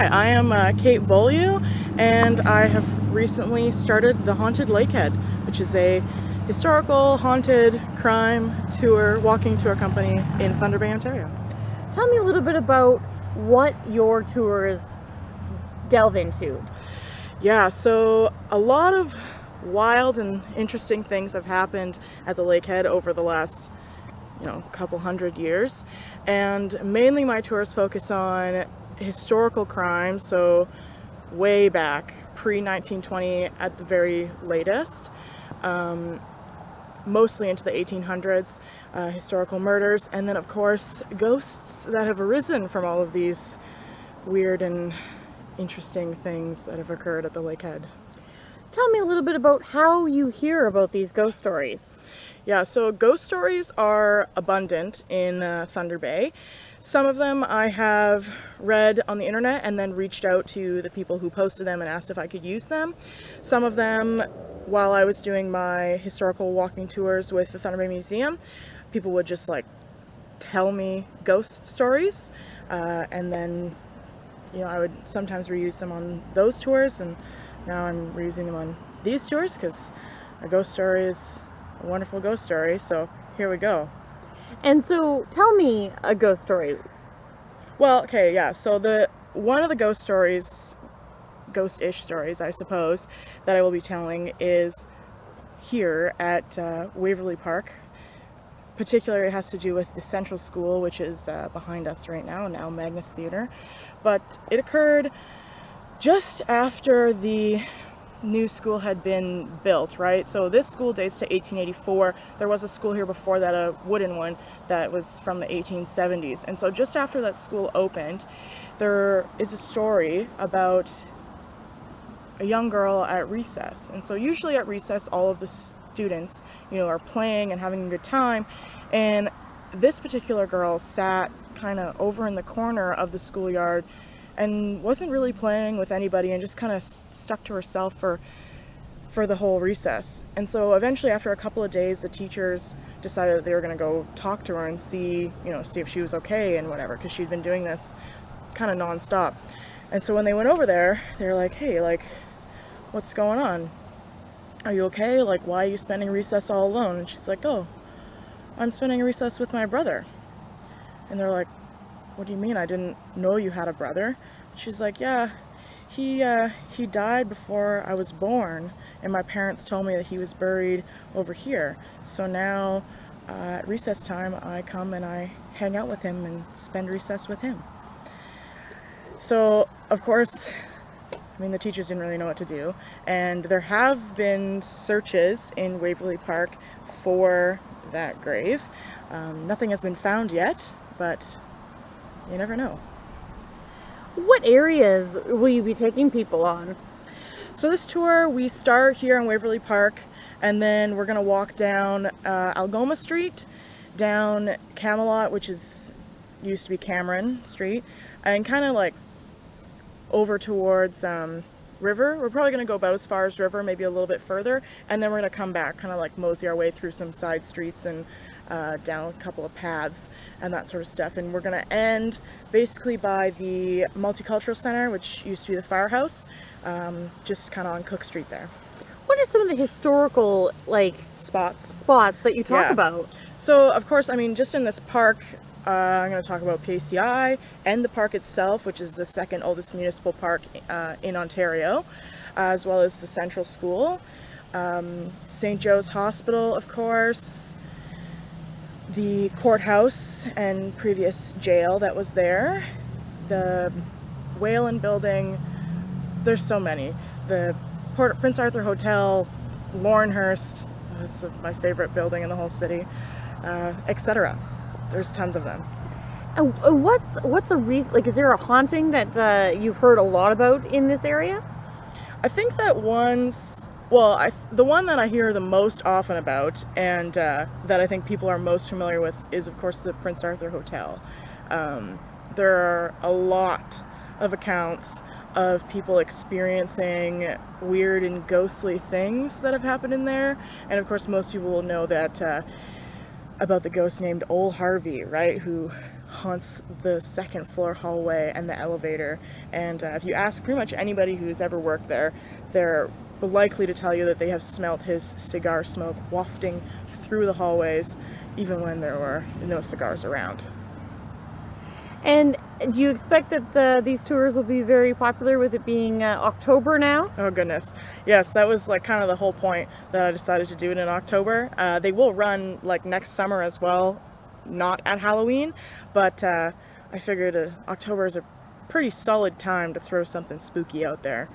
Hi, I am Kate Beaulieu, and I have recently started the Haunted Lakehead, which is a historical haunted crime tour, walking tour company in Thunder Bay, Ontario. Tell me a little bit about what your tours delve into. Yeah, so a lot of wild and interesting things have happened at the Lakehead over the last, couple hundred years, and mainly my tours focus on historical crimes, so way back, pre 1920 at the very latest, mostly into the 1800s, historical murders, and then, of course, ghosts that have arisen from all of these weird and interesting things that have occurred at the Lakehead. Tell me a little bit about how you hear about these ghost stories. Yeah, so ghost stories are abundant in Thunder Bay. Some of them I have read on the internet and then reached out to the people who posted them and asked if I could use them. Some of them, while I was doing my historical walking tours with the Thunder Bay Museum, people would just tell me ghost stories, and then I would sometimes reuse them on those tours, and now I'm reusing them on these tours because a ghost story is a wonderful ghost story. So here we go. And so tell me a ghost story. Well, okay, yeah. So the one of the ghost stories, ghost-ish stories, I suppose, that I will be telling is here at Waverly Park. Particularly, it has to do with the Central School, which is behind us right now Magnus Theatre. But it occurred just after the new school had been built, right? So this school dates to 1884. There was a school here before that, a wooden one, that was from the 1870s. And so just after that school opened, there is a story about a young girl at recess. And so usually at recess, all of the students, are playing and having a good time. And this particular girl sat kind of over in the corner of the schoolyard and wasn't really playing with anybody and just kind of stuck to herself for the whole recess. And so eventually, after a couple of days, the teachers decided that they were going to go talk to her and see if she was okay and whatever, because she'd been doing this kind of nonstop. And so when they went over there, they were like, "Hey, what's going on? Are you okay? Why are you spending recess all alone?" And she's like, "Oh, I'm spending recess with my brother." And they're like, "What do you mean? I didn't know you had a brother." She's like, "Yeah, he died before I was born, and my parents told me that he was buried over here. So now, at recess time, I come and I hang out with him and spend recess with him." So, of course, the teachers didn't really know what to do, and there have been searches in Waverly Park for that grave. Nothing has been found yet, but you never know. What areas will you be taking people on? So this tour, we start here in Waverly Park, and then we're going to walk down Algoma Street, down Camelot, which used to be Cameron Street, and kind of over towards River. We're probably going to go about as far as River, maybe a little bit further, and then we're going to come back, kind of mosey our way through some side streets and down a couple of paths and that sort of stuff. And we're going to end basically by the Multicultural Center, which used to be the firehouse, just kind of on Cook Street there. What are some of the historical Spots that you talk about? So, of course, just in this park, I'm going to talk about PCI and the park itself, which is the second oldest municipal park in Ontario, as well as the Central School, St. Joe's Hospital, of course, the courthouse and previous jail that was there, the Whalen Building. There's so many. The Prince Arthur Hotel, Laurinhurst, that's my favorite building in the whole city, etc. There's tons of them. What's a reason? Is there a haunting that you've heard a lot about in this area? I think that the one that I hear the most often about, and that I think people are most familiar with, is of course the Prince Arthur Hotel. There are a lot of accounts of people experiencing weird and ghostly things that have happened in there, and of course most people will know that about the ghost named Ole Harvey, right, who haunts the second floor hallway and the elevator. And if you ask pretty much anybody who's ever worked there, they're likely to tell you that they have smelt his cigar smoke wafting through the hallways even when there were no cigars around. And do you expect that these tours will be very popular with it being October now? Oh goodness. Yes, that was like kind of the whole point that I decided to do it in October. They will run like next summer as well, not at Halloween, but I figured October is a pretty solid time to throw something spooky out there.